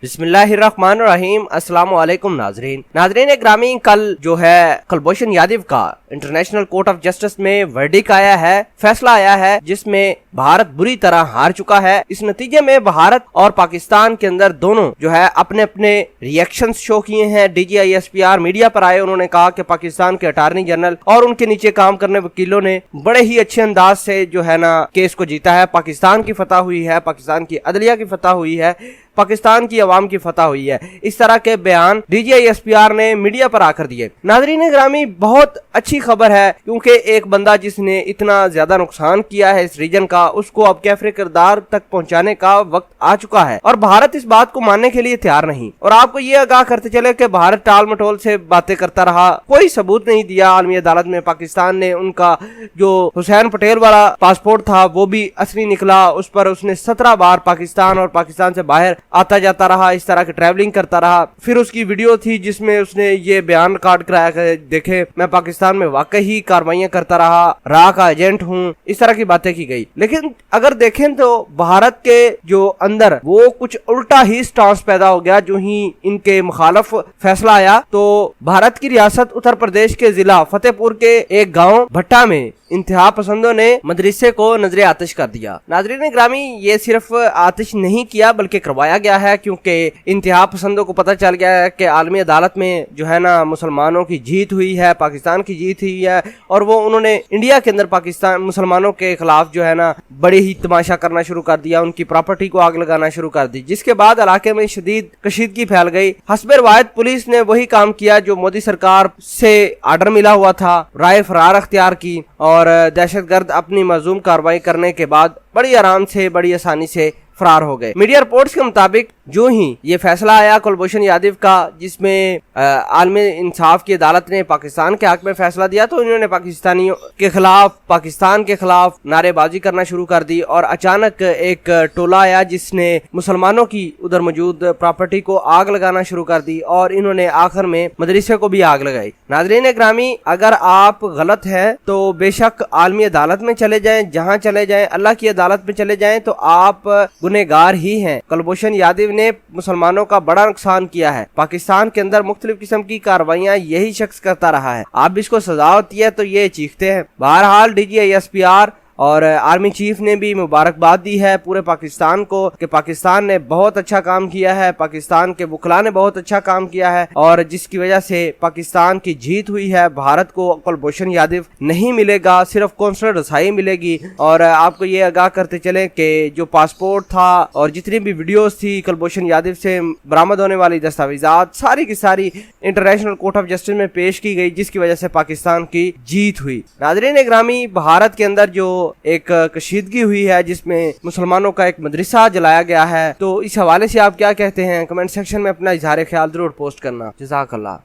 बिस्मिल्लाहिर्रहमानिर्रहीम। अस्सलाम वालेकुम नाजरीन ग्रामीण, कल जो है कुलभूषण यादव का इंटरनेशनल कोर्ट ऑफ जस्टिस में वर्डिक आया है, फैसला आया है, जिसमें भारत बुरी तरह हार चुका है। इस नतीजे में भारत और पाकिस्तान के अंदर दोनों जो है अपने अपने रिएक्शंस शो किए हैं। DGISPR मीडिया पर आए, उन्होंने कहा कि पाकिस्तान के अटॉर्नी जनरल और उनके नीचे काम करने वकीलों ने बड़े ही अच्छे अंदाज से जो है ना केस को जीता है। पाकिस्तान की फतह हुई है, पाकिस्तान की अदलिया की फतह हुई है, पाकिस्तान की आवाम की फतह हुई है। इस तरह के बयान DGISPR ने मीडिया पर आकर दिए। नाज़रीन ग्रामी, बहुत अच्छी खबर है, क्योंकि एक बंदा जिसने इतना ज्यादा नुकसान किया है इस रीजन का, उसको अब कैफरे किरदार तक पहुंचाने का वक्त आ चुका है और भारत इस बात को मानने के लिए तैयार नहीं। और आपको ये आगाह करते चले कि भारत टाल मटोल से बातें करता रहा, कोई सबूत नहीं दिया आलमी अदालत में। पाकिस्तान ने उनका जो हुसैन पटेल वाला पासपोर्ट था वो भी असली निकला, उस पर उसने 17 बार पाकिस्तान और पाकिस्तान से बाहर आता जाता रहा, इस तरह की ट्रैवलिंग करता रहा। फिर उसकी वीडियो थी जिसमें उसने ये बयान रिकॉर्ड कराया कि देखे मैं पाकिस्तान में वाकई कार्रवाइयां करता रहा, रा का एजेंट हूं, इस तरह की बातें की गई। लेकिन अगर देखें तो भारत के जो अंदर वो कुछ उल्टा ही स्टांस पैदा हो गया। जो ही इनके मुखालफ फैसला आया तो भारत की रियासत उत्तर प्रदेश के जिला फतेहपुर के एक गाँव भट्टा में इंतहा पसंदों ने मदरसे को नजरे आतिश कर दिया। नाज़रीन ग्रामी, ये सिर्फ आतिश नहीं किया बल्कि करवाया गया है, क्योंकि इंतहा पसंदों को पता चल गया है कि आलमी अदालत में जो है ना मुसलमानों की जीत हुई है, पाकिस्तान की जीत हुई है, और वो उन्होंने इंडिया के अंदर पाकिस्तान मुसलमानों के खिलाफ जो है ना बड़े ही तमाशा करना शुरू कर दिया, उनकी प्रॉपर्टी को आग लगाना शुरू कर दी, जिसके बाद इलाके में शदीद कशीदगी फैल गई। हस्बे रवायत पुलिस ने वही काम किया जो मोदी सरकार से आर्डर मिला हुआ था, राय फरार अख्तियार की, और दहशतगर्द अपनी मज़ूम कार्रवाई करने के बाद बड़ी आराम से बड़ी आसानी से फरार हो गए। मीडिया रिपोर्ट्स के मुताबिक जो ही ये फैसला आया कुलभूषण यादव का, जिसमें आलमी इंसाफ की अदालत ने पाकिस्तान के हक में फैसला दिया, तो इन्होंने पाकिस्तानियों के खिलाफ, पाकिस्तान के खिलाफ नारेबाजी करना शुरू कर दी। और अचानक एक टोला आया जिसने मुसलमानों की उधर मौजूद प्रॉपर्टी को आग लगाना शुरू कर दी, और इन्होंने आखिर में मदरसे को भी आग लगाई। नाज़रीन ग्रामी, अगर आप गलत हैं तो बेशक आलमी अदालत में चले जाएं, जहां चले जाएं, अल्लाह की अदालत में चले जाएं, तो आप गुनहगार ही हैं। कुलभूषण यादव ने मुसलमानों का बड़ा नुकसान किया है। पाकिस्तान के अंदर मुख्तलिफ किस्म की कार्रवाइयां यही शख्स करता रहा है। अब इसको सजा होती है तो ये चीखते हैं। बहरहाल DGISPR और आर्मी चीफ ने भी मुबारकबाद दी है पूरे पाकिस्तान को कि पाकिस्तान ने बहुत अच्छा काम किया है, पाकिस्तान के वकला ने बहुत अच्छा काम किया है, और जिसकी वजह से पाकिस्तान की जीत हुई है। भारत को कुलभूषण यादव नहीं मिलेगा, सिर्फ कौंसलर रसाई मिलेगी। और आपको ये आगाह करते चले कि जो पासपोर्ट था और जितनी भी वीडियोस थी कुलभूषण यादव से बरामद होने वाली दस्तावेजात, सारी की सारी इंटरनेशनल कोर्ट ऑफ जस्टिस में पेश की गई, जिसकी वजह से पाकिस्तान की जीत हुई। नाज़रीन ग्रामी, भारत के अंदर जो एक कशीदगी हुई है जिसमें मुसलमानों का एक मदरसा जलाया गया है, तो इस हवाले से आप क्या कहते हैं? कमेंट सेक्शन में अपना इजहार ख्याल जरूर पोस्ट करना। जज़ाकल्लाह।